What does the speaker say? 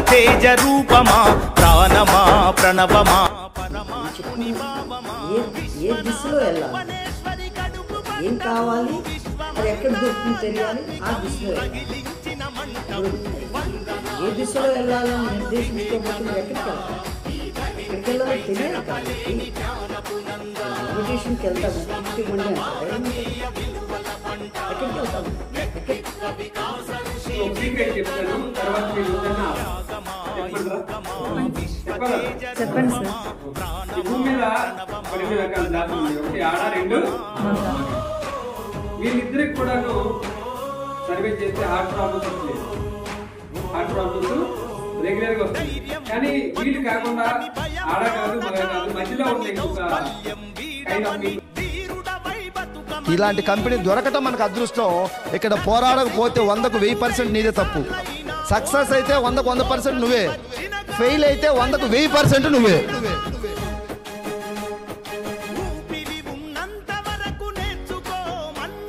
తేజ రూపమా ప్రాణమా ప్రణవమా ఏ దిశలో వెళ్ళాలి, ఏం కావాలి, అది ఎక్కడ దొరుకుతుందో తెలియాలి, ఆ దిశలో వెళ్ళాలి. ఏ దిశలో వెళ్ళాలని నిర్దేశించుకోకపోతే మీరు ఎక్కడికి వెళ్తారు? ఎక్కడికి వెళ్ళాలో తెలియాలి కాబట్టి మెడిటేషన్కి వెళ్తాము. ఎక్కడికి వెళ్తాము? చెప్పండి సార్. భూమి మీద కొన్ని రకాల జాతులు ఉన్నాయి. ఒకటి ఆడ, రెండు వీళ్ళిద్దరికి కూడాను సర్వే చేస్తే హార్ట్ ప్రాబ్లమ్స్ వస్తాయి. హార్ట్ ప్రాబ్లమ్స్ రెగ్యులర్ గా వస్తాయి. కానీ వీళ్ళు కాకుండా ఆడ కాదు, మగ కాదు, మధ్యలో ఉండే ఇలాంటి కంపెనీ దొరకటం మనకు అదృష్టం. ఇక్కడ పోరాడకపోతే 100కు 1000% నీదే తప్పు. సక్సెస్ అయితే 100కు 100% నువ్వే, ఫెయిల్ అయితే 100కు 1000% నువ్వే.